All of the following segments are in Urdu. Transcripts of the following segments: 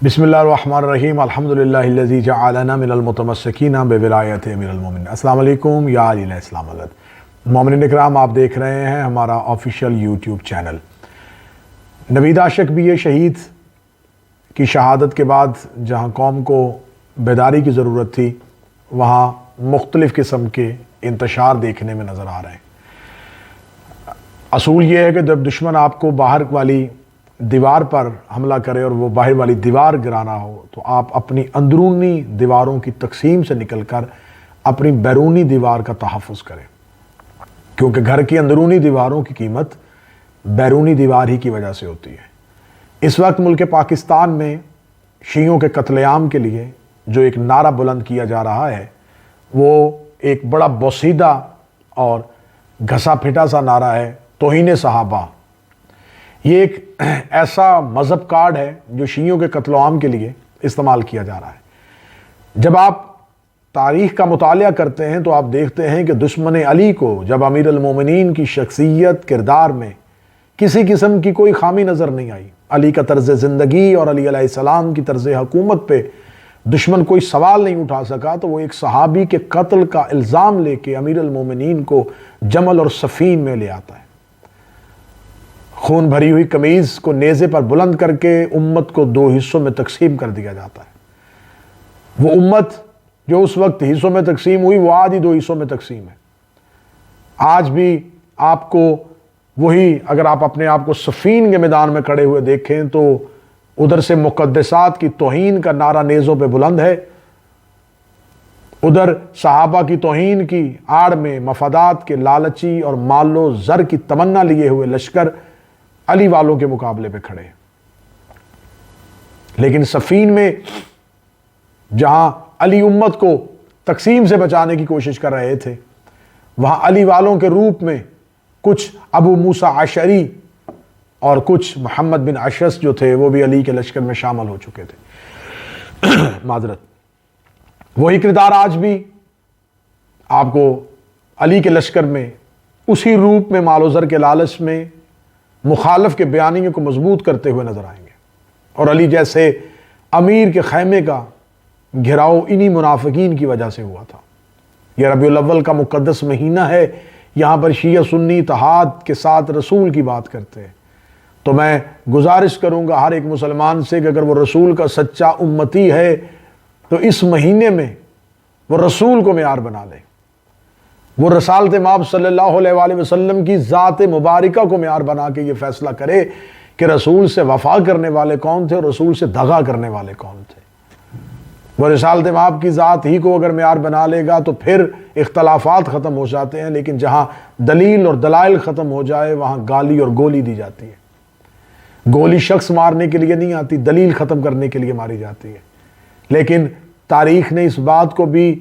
بسم اللہ الرحمن الرحیم الحمدللہ الذی جعلنا من المتمسکین بولایت امیر المومنین۔ السلام علیکم یا علی علیہ السلام علیکم۔ مومنین اکرام، آپ دیکھ رہے ہیں ہمارا آفیشیل یوٹیوب چینل۔ نوید عاشق بھی یہ شہید کی شہادت کے بعد جہاں قوم کو بیداری کی ضرورت تھی، وہاں مختلف قسم کے انتشار دیکھنے میں نظر آ رہے ہیں۔ اصول یہ ہے کہ جب دشمن آپ کو باہر والی دیوار پر حملہ کرے اور وہ باہر والی دیوار گرانا ہو، تو آپ اپنی اندرونی دیواروں کی تقسیم سے نکل کر اپنی بیرونی دیوار کا تحفظ کریں، کیونکہ گھر کی اندرونی دیواروں کی قیمت بیرونی دیوار ہی کی وجہ سے ہوتی ہے۔ اس وقت ملک پاکستان میں شیعوں کے قتل عام کے لیے جو ایک نعرہ بلند کیا جا رہا ہے، وہ ایک بڑا بوسیدہ اور گھسا پھٹا سا نعرہ ہے، توہین صحابہ۔ یہ ایک ایسا مذہب کارڈ ہے جو شیعوں کے قتل عام کے لیے استعمال کیا جا رہا ہے۔ جب آپ تاریخ کا مطالعہ کرتے ہیں تو آپ دیکھتے ہیں کہ دشمن علی کو جب امیر المومنین کی شخصیت کردار میں کسی قسم کی کوئی خامی نظر نہیں آئی، علی کا طرز زندگی اور علی علیہ السلام کی طرز حکومت پہ دشمن کوئی سوال نہیں اٹھا سکا، تو وہ ایک صحابی کے قتل کا الزام لے کے امیر المومنین کو جمل اور سفین میں لے آتا ہے۔ خون بھری ہوئی قمیض کو نیزے پر بلند کر کے امت کو دو حصوں میں تقسیم کر دیا جاتا ہے۔ وہ امت جو اس وقت حصوں میں تقسیم ہوئی، وہ آج ہی دو حصوں میں تقسیم ہے۔ آج بھی آپ کو وہی، اگر آپ اپنے آپ کو سفین کے میدان میں کھڑے ہوئے دیکھیں تو ادھر سے مقدسات کی توہین کا نعرہ نیزوں پہ بلند ہے، ادھر صحابہ کی توہین کی آڑ میں مفادات کے لالچی اور مال و زر کی تمنا لیے ہوئے لشکر علی والوں کے مقابلے پہ کھڑے۔ لیکن سفین میں جہاں علی امت کو تقسیم سے بچانے کی کوشش کر رہے تھے، وہاں علی والوں کے روپ میں کچھ ابو موسیٰ عشری اور کچھ محمد بن اشعث جو تھے، وہ بھی علی کے لشکر میں شامل ہو چکے تھے۔ معذرت۔ وہی کردار آج بھی آپ کو علی کے لشکر میں اسی روپ میں مال و زر کے لالچ میں مخالف کے بیانیے کو مضبوط کرتے ہوئے نظر آئیں گے، اور علی جیسے امیر کے خیمے کا گھراؤ انہی منافقین کی وجہ سے ہوا تھا۔ یہ ربیع الاول کا مقدس مہینہ ہے، یہاں پر شیعہ سنی اتحاد کے ساتھ رسول کی بات کرتے ہیں، تو میں گزارش کروں گا ہر ایک مسلمان سے کہ اگر وہ رسول کا سچا امتی ہے تو اس مہینے میں وہ رسول کو معیار بنا لے، وہ رسالت مآب صلی اللہ علیہ وآلہ وسلم کی ذات مبارکہ کو معیار بنا کے یہ فیصلہ کرے کہ رسول سے وفا کرنے والے کون تھے اور رسول سے دغا کرنے والے کون تھے۔ وہ رسالت مآب کی ذات ہی کو اگر معیار بنا لے گا تو پھر اختلافات ختم ہو جاتے ہیں، لیکن جہاں دلیل اور دلائل ختم ہو جائے وہاں گالی اور گولی دی جاتی ہے۔ گولی شخص مارنے کے لیے نہیں آتی، دلیل ختم کرنے کے لیے ماری جاتی ہے۔ لیکن تاریخ نے اس بات کو بھی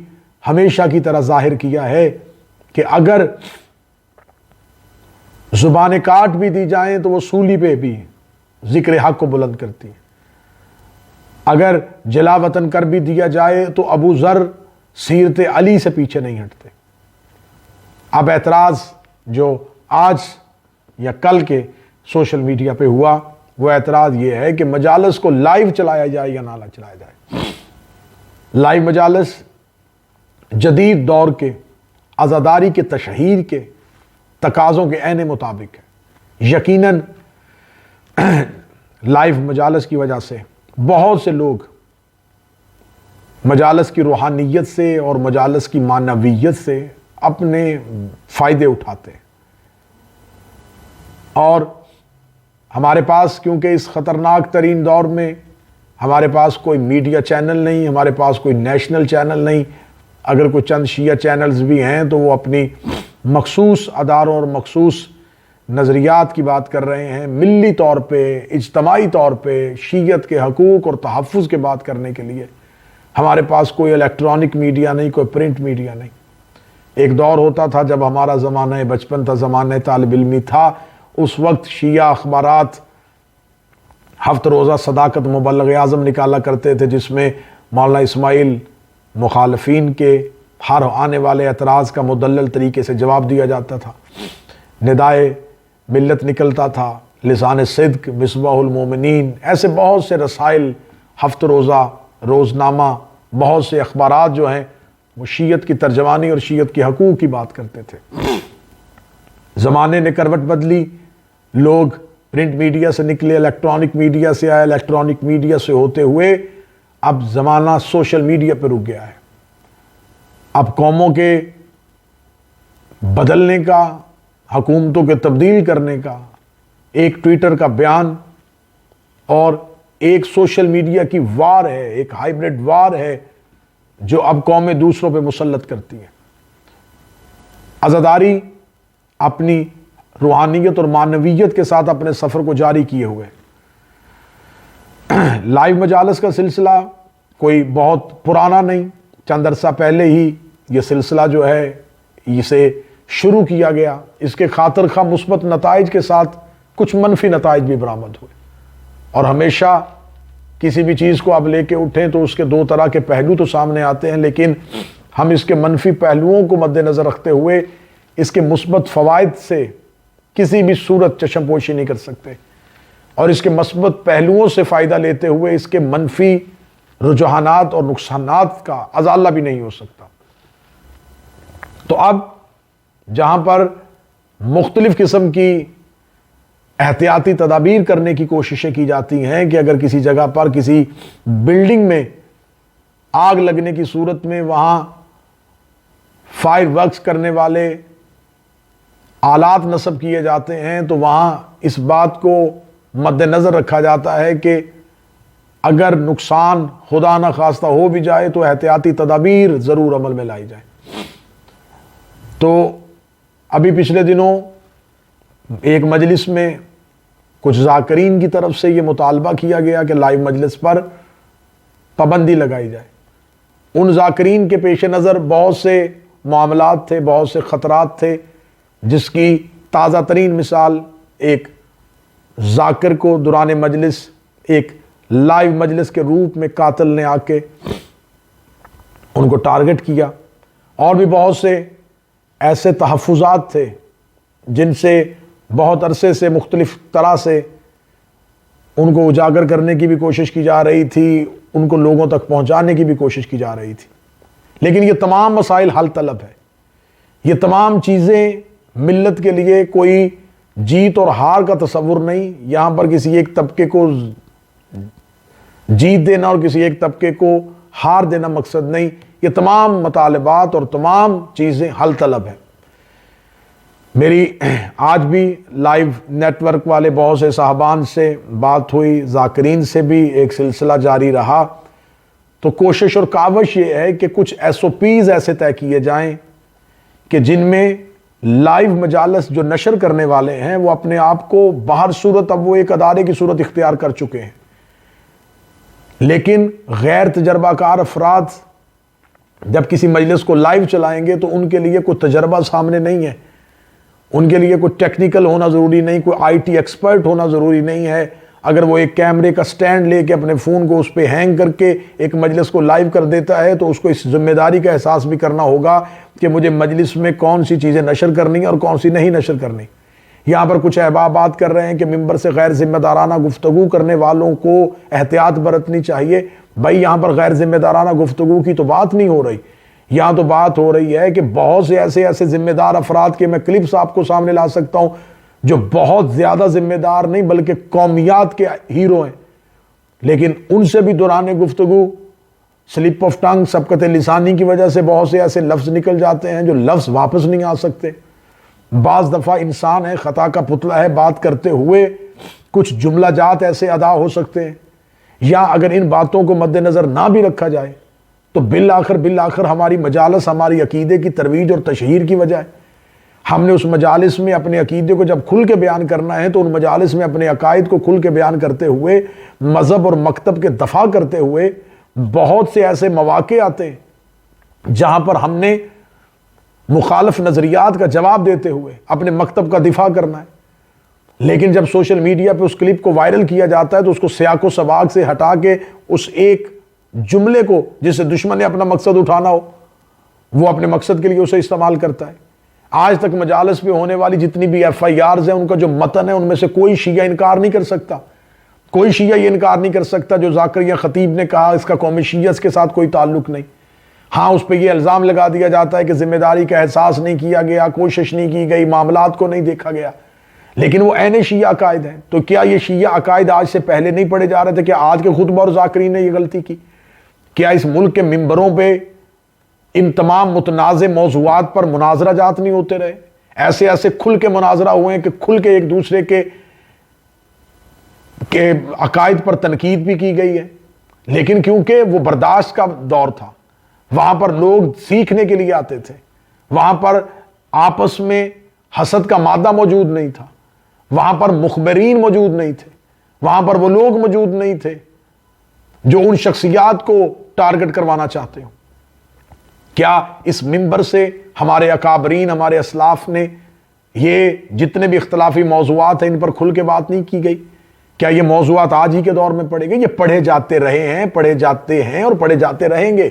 ہمیشہ کی طرح ظاہر کیا ہے کہ اگر زبانیں کاٹ بھی دی جائیں تو وہ سولی پہ بھی ذکر حق کو بلند کرتی ہے۔ اگر جلا وطن کر بھی دیا جائے تو ابو ذر سیرت علی سے پیچھے نہیں ہٹتے۔ اب اعتراض جو آج یا کل کے سوشل میڈیا پہ ہوا، وہ اعتراض یہ ہے کہ مجالس کو لائیو چلایا جائے یا نہ چلایا جائے۔ لائیو مجالس جدید دور کے عزاداری کے تشہیر کے تقاضوں کے عین مطابق ہے۔ یقیناً لائیو مجالس کی وجہ سے بہت سے لوگ مجالس کی روحانیت سے اور مجالس کی معنویت سے اپنے فائدے اٹھاتے ہیں، اور ہمارے پاس کیونکہ اس خطرناک ترین دور میں ہمارے پاس کوئی میڈیا چینل نہیں، ہمارے پاس کوئی نیشنل چینل نہیں، اگر کوئی چند شیعہ چینلز بھی ہیں تو وہ اپنی مخصوص اداروں اور مخصوص نظریات کی بات کر رہے ہیں۔ ملی طور پہ، اجتماعی طور پہ شیعت کے حقوق اور تحفظ کے بات کرنے کے لیے ہمارے پاس کوئی الیکٹرانک میڈیا نہیں، کوئی پرنٹ میڈیا نہیں۔ ایک دور ہوتا تھا جب ہمارا زمانہ بچپن تھا، زمانہ طالب علمی تھا، اس وقت شیعہ اخبارات ہفت روزہ صداقت مبلغ اعظم نکالا کرتے تھے، جس میں مولانا اسماعیل مخالفین کے ہر آنے والے اعتراض کا مدلل طریقے سے جواب دیا جاتا تھا۔ ندائے ملت نکلتا تھا، لسان صدق، مصباح المومنین، ایسے بہت سے رسائل ہفت روزہ، روزنامہ، بہت سے اخبارات جو ہیں وہ شیعت کی ترجمانی اور شیعت کے حقوق کی بات کرتے تھے۔ زمانے نے کروٹ بدلی، لوگ پرنٹ میڈیا سے نکلے، الیکٹرانک میڈیا سے آئے، الیکٹرانک میڈیا سے ہوتے ہوئے اب زمانہ سوشل میڈیا پہ رک گیا ہے۔ اب قوموں کے بدلنے کا، حکومتوں کے تبدیل کرنے کا، ایک ٹویٹر کا بیان اور ایک سوشل میڈیا کی وار ہے، ایک ہائیبرڈ وار ہے جو اب قومیں دوسروں پہ مسلط کرتی ہیں۔ عزاداری اپنی روحانیت اور معنویت کے ساتھ اپنے سفر کو جاری کیے ہوئے۔ لائیو مجالس کا سلسلہ کوئی بہت پرانا نہیں، چند عرصہ پہلے ہی یہ سلسلہ جو ہے اسے شروع کیا گیا۔ اس کے خاطر خواہ مثبت نتائج کے ساتھ کچھ منفی نتائج بھی برآمد ہوئے، اور ہمیشہ کسی بھی چیز کو آپ لے کے اٹھیں تو اس کے دو طرح کے پہلو تو سامنے آتے ہیں، لیکن ہم اس کے منفی پہلوؤں کو مد نظر رکھتے ہوئے اس کے مثبت فوائد سے کسی بھی صورت چشم پوشی نہیں کر سکتے، اور اس کے مثبت پہلوؤں سے فائدہ لیتے ہوئے اس کے منفی رجحانات اور نقصانات کا ازالہ بھی نہیں ہو سکتا۔ تو اب جہاں پر مختلف قسم کی احتیاطی تدابیر کرنے کی کوششیں کی جاتی ہیں کہ اگر کسی جگہ پر کسی بلڈنگ میں آگ لگنے کی صورت میں وہاں فائر ورکس کرنے والے آلات نصب کیے جاتے ہیں تو وہاں اس بات کو مد نظر رکھا جاتا ہے کہ اگر نقصان خدا نہ خواستہ ہو بھی جائے تو احتیاطی تدابیر ضرور عمل میں لائی جائے۔ تو ابھی پچھلے دنوں ایک مجلس میں کچھ ذاکرین کی طرف سے یہ مطالبہ کیا گیا کہ لائیو مجلس پر پابندی لگائی جائے۔ ان ذاکرین کے پیش نظر بہت سے معاملات تھے، بہت سے خطرات تھے، جس کی تازہ ترین مثال ایک ذاکر کو دوران مجلس ایک لائیو مجلس کے روپ میں قاتل نے آ کے ان کو ٹارگٹ کیا، اور بھی بہت سے ایسے تحفظات تھے جن سے بہت عرصے سے مختلف طرح سے ان کو اجاگر کرنے کی بھی کوشش کی جا رہی تھی، ان کو لوگوں تک پہنچانے کی بھی کوشش کی جا رہی تھی، لیکن یہ تمام مسائل حل طلب ہے۔ یہ تمام چیزیں ملت کے لیے کوئی جیت اور ہار کا تصور نہیں، یہاں پر کسی ایک طبقے کو جیت دینا اور کسی ایک طبقے کو ہار دینا مقصد نہیں، یہ تمام مطالبات اور تمام چیزیں حل طلب ہیں۔ میری آج بھی لائیو نیٹ ورک والے بہت سے صاحبان سے بات ہوئی، ذاکرین سے بھی ایک سلسلہ جاری رہا، تو کوشش اور کاوش یہ ہے کہ کچھ ایس او پیز ایسے طے کیے جائیں کہ جن میں لائیو مجالس جو نشر کرنے والے ہیں وہ اپنے آپ کو باہر صورت اب وہ ایک ادارے کی صورت اختیار کر چکے ہیں، لیکن غیر تجربہ کار افراد جب کسی مجلس کو لائیو چلائیں گے تو ان کے لیے کوئی تجربہ سامنے نہیں ہے، ان کے لیے کوئی ٹیکنیکل ہونا ضروری نہیں، کوئی آئی ٹی ایکسپرٹ ہونا ضروری نہیں ہے۔ اگر وہ ایک کیمرے کا سٹینڈ لے کے اپنے فون کو اس پہ ہینگ کر کے ایک مجلس کو لائیو کر دیتا ہے تو اس کو اس ذمہ داری کا احساس بھی کرنا ہوگا کہ مجھے مجلس میں کون سی چیزیں نشر کرنی اور کون سی نہیں نشر کرنی۔ یہاں پر کچھ احباب بات کر رہے ہیں کہ ممبر سے غیر ذمہ دارانہ گفتگو کرنے والوں کو احتیاط برتنی چاہیے۔ بھائی یہاں پر غیر ذمہ دارانہ گفتگو کی تو بات نہیں ہو رہی، یہاں تو بات ہو رہی ہے کہ بہت سے ایسے ذمہ دار افراد کے میں کلپس آپ کو سامنے لا سکتا ہوں جو بہت زیادہ ذمہ دار نہیں بلکہ قومیات کے ہیرو ہیں، لیکن ان سے بھی دوران گفتگو سلپ آف ٹنگ، سبقت لسانی کی وجہ سے بہت سے ایسے لفظ نکل جاتے ہیں جو لفظ واپس نہیں آ سکتے۔ بعض دفعہ انسان ہے، خطا کا پتلا ہے، بات کرتے ہوئے کچھ جملہ جات ایسے ادا ہو سکتے ہیں، یا اگر ان باتوں کو مد نظر نہ بھی رکھا جائے تو بالآخر ہماری مجالس ہماری عقیدے کی ترویج اور تشہیر کی وجہ ہے۔ ہم نے اس مجالس میں اپنے عقیدے کو جب کھل کے بیان کرنا ہے تو ان مجالس میں اپنے عقائد کو کھل کے بیان کرتے ہوئے، مذہب اور مکتب کے دفاع کرتے ہوئے بہت سے ایسے مواقع آتے ہیں جہاں پر ہم نے مخالف نظریات کا جواب دیتے ہوئے اپنے مکتب کا دفاع کرنا ہے، لیکن جب سوشل میڈیا پہ اس کلپ کو وائرل کیا جاتا ہے تو اس کو سیاق و سباق سے ہٹا کے اس ایک جملے کو جس سے دشمن نے اپنا مقصد اٹھانا ہو وہ اپنے مقصد کے لیے اسے استعمال کرتا ہے۔ آج تک مجالس پہ ہونے والی جتنی بھی ایف آئی آرز ہیں ان کا جو متن ہے ان میں سے کوئی شیعہ انکار نہیں کر سکتا کوئی شیعہ یہ انکار نہیں کر سکتا جو زاکریہ خطیب نے کہا اس کا قوم شیعہ کے ساتھ کوئی تعلق نہیں۔ ہاں اس پہ یہ الزام لگا دیا جاتا ہے کہ ذمہ داری کا احساس نہیں کیا گیا، کوشش نہیں کی گئی، معاملات کو نہیں دیکھا گیا، لیکن وہ عین شیعہ عقائد ہیں۔ تو کیا یہ شیعہ عقائد آج سے پہلے نہیں پڑھے جا رہے تھے؟ کیا آج کے خطبہ اور ذاکرین نے یہ غلطی کی؟ کیا اس ملک کے ممبروں پہ ان تمام متنازع موضوعات پر مناظرہ جات نہیں ہوتے رہے؟ ایسے ایسے کھل کے مناظرہ ہوئے ہیں کہ کھل کے ایک دوسرے کے عقائد پر تنقید بھی کی گئی ہے، لیکن کیونکہ وہ برداشت کا دور تھا، وہاں پر لوگ سیکھنے کے لیے آتے تھے، وہاں پر آپس میں حسد کا مادہ موجود نہیں تھا، وہاں پر مخبرین موجود نہیں تھے، وہاں پر وہ لوگ موجود نہیں تھے جو ان شخصیات کو ٹارگٹ کروانا چاہتے ہو۔ کیا اس منبر سے ہمارے اکابرین، ہمارے اسلاف نے یہ جتنے بھی اختلافی موضوعات ہیں ان پر کھل کے بات نہیں کی گئی؟ کیا یہ موضوعات آج ہی کے دور میں پڑھے گئے؟ یہ پڑھے جاتے رہے ہیں، پڑھے جاتے ہیں اور پڑھے جاتے رہیں گے،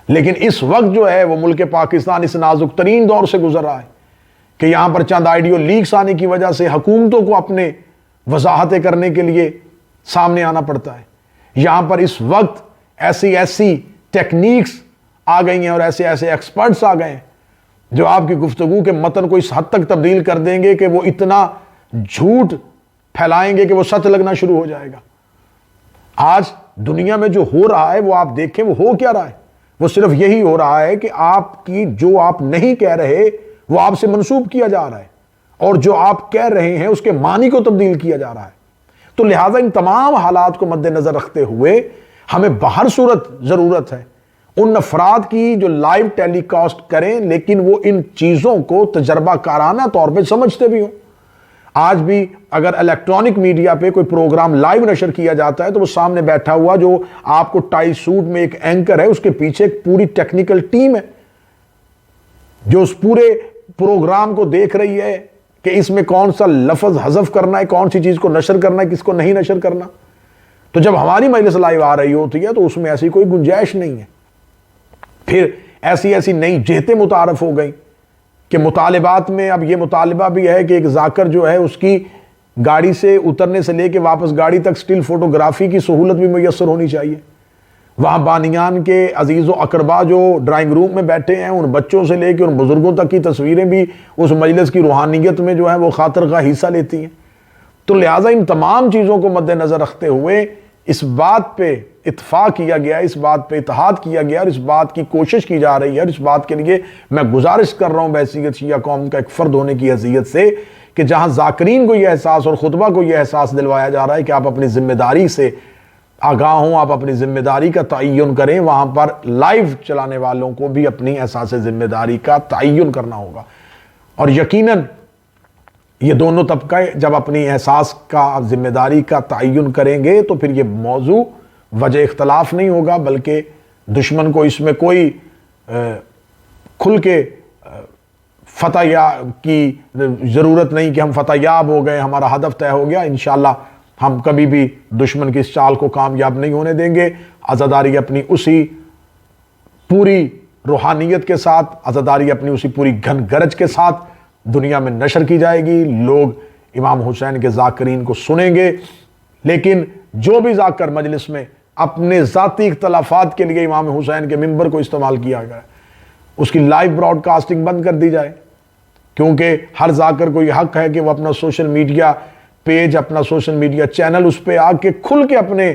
لیکن اس وقت جو ہے وہ ملک پاکستان اس نازک ترین دور سے گزر رہا ہے کہ یہاں پر چند آئیڈیو لیکس آنے کی وجہ سے حکومتوں کو اپنے وضاحتیں کرنے کے لیے سامنے آنا پڑتا ہے۔ یہاں پر اس وقت ایسی ایسی ٹیکنیکس آ گئی ہیں اور ایسے ایسے ایکسپرٹس آ گئے ہیں جو آپ کی گفتگو کے متن کو اس حد تک تبدیل کر دیں گے کہ وہ اتنا جھوٹ پھیلائیں گے کہ وہ سچ لگنا شروع ہو جائے گا۔ آج دنیا میں جو ہو رہا ہے وہ آپ دیکھیں، وہ ہو کیا رہا ہے؟ وہ صرف یہی ہو رہا ہے کہ آپ کی جو آپ نہیں کہہ رہے وہ آپ سے منسوب کیا جا رہا ہے، اور جو آپ کہہ رہے ہیں اس کے معنی کو تبدیل کیا جا رہا ہے۔ تو لہٰذا ان تمام حالات کو مد نظر رکھتے ہوئے ہمیں بہر صورت ضرورت ہے ان افراد کی جو لائیو ٹیلی کاسٹ کریں لیکن وہ ان چیزوں کو تجربہ کارانہ طور پہ سمجھتے بھی ہوں۔ آج بھی اگر الیکٹرانک میڈیا پہ کوئی پروگرام لائیو نشر کیا جاتا ہے تو وہ سامنے بیٹھا ہوا جو آپ کو ٹائی سوٹ میں ایک اینکر ہے، اس کے پیچھے ایک پوری ٹیکنیکل ٹیم ہے جو اس پورے پروگرام کو دیکھ رہی ہے کہ اس میں کون سا لفظ حذف کرنا ہے، کون سی چیز کو نشر کرنا ہے، کس کو نہیں نشر کرنا۔ تو جب ہماری مجلس لائیو آ رہی ہوتی ہے تو اس میں ایسی کوئی گنجائش نہیں ہے۔ پھر ایسی ایسی نئی جہتیں متعارف ہو گئیں کہ مطالبات میں اب یہ مطالبہ بھی ہے کہ ایک ذاکر جو ہے اس کی گاڑی سے اترنے سے لے کے واپس گاڑی تک سٹل فوٹوگرافی کی سہولت بھی میسر ہونی چاہیے۔ وہاں بانیان کے عزیز و اقربا جو ڈرائنگ روم میں بیٹھے ہیں ان بچوں سے لے کے ان بزرگوں تک کی تصویریں بھی اس مجلس کی روحانیت میں جو ہے وہ خاطرخواہ حصہ لیتی ہیں۔ تو لہٰذا ان تمام چیزوں کو مد نظر رکھتے ہوئے اس بات پہ اتفاق کیا گیا، اس بات پہ اتحاد کیا گیا اور اس بات کی کوشش کی جا رہی ہے، اور اس بات کے لیے میں گزارش کر رہا ہوں بحیثیت شیعہ قوم کا ایک فرد ہونے کی حیثیت سے کہ جہاں ذاکرین کو یہ احساس اور خطبہ کو یہ احساس دلوایا جا رہا ہے کہ آپ اپنی ذمہ داری سے آگاہ ہوں، آپ اپنی ذمہ داری کا تعین کریں، وہاں پر لائیو چلانے والوں کو بھی اپنی احساس ذمہ داری کا تعین کرنا ہوگا۔ اور یقیناً یہ دونوں طبقے جب اپنی احساس کا ذمہ داری کا تعین کریں گے تو پھر یہ موضوع وجہ اختلاف نہیں ہوگا، بلکہ دشمن کو اس میں کوئی کھل کے فتح کی ضرورت نہیں کہ ہم فتح یاب ہو گئے، ہمارا ہدف طے ہو گیا۔ انشاءاللہ ہم کبھی بھی دشمن کی اس چال کو کامیاب نہیں ہونے دیں گے۔ عزاداری اپنی اسی پوری روحانیت کے ساتھ، عزاداری اپنی اسی پوری گھن گرج کے ساتھ دنیا میں نشر کی جائے گی۔ لوگ امام حسین کے ذاکرین کو سنیں گے، لیکن جو بھی ذاکر مجلس میں اپنے ذاتی اختلافات کے لیے امام حسین کے منبر کو استعمال کیا گیا اس کی لائیو براڈ کاسٹنگ بند کر دی جائے، کیونکہ ہر ذاکر کو یہ حق ہے کہ وہ اپنا سوشل میڈیا پیج، اپنا سوشل میڈیا چینل اس پہ آ کے کھل کے اپنے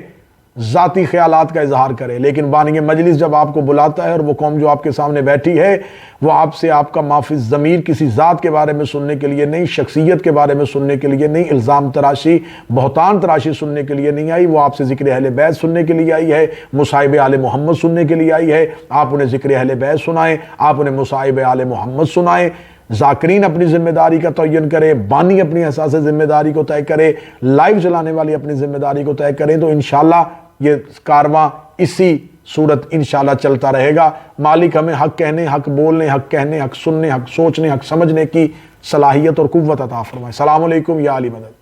ذاتی خیالات کا اظہار کرے۔ لیکن بانی مجلس جب آپ کو بلاتا ہے اور وہ قوم جو آپ کے سامنے بیٹھی ہے وہ آپ سے آپ کا معافی ضمیر کسی ذات کے بارے میں سننے کے لیے نہیں، شخصیت کے بارے میں سننے کے لیے نہیں، الزام تراشی، بہتان تراشی سننے کے لیے نہیں آئی، وہ آپ سے ذکر اہل بیت سننے کے لیے آئی ہے، مصائب آل محمد سننے کے لیے آئی ہے۔ آپ انہیں ذکر اہل بیت سنائیں، آپ انہیں مصائب آل محمد سنائیں۔ ذاکرین اپنی ذمہ داری کا تعین کرے، بانی اپنی احساس ذمہ داری کو طے کرے، لائیو چلانے والی اپنی ذمہ داری کو طے کریں، تو انشاءاللہ یہ کارواں اسی صورت انشاءاللہ چلتا رہے گا۔ مالک ہمیں حق کہنے، حق بولنے، حق کہنے، حق سننے، حق سوچنے، حق سمجھنے کی صلاحیت اور قوت عطا فرمائے۔ السلام علیکم یا علی مدد۔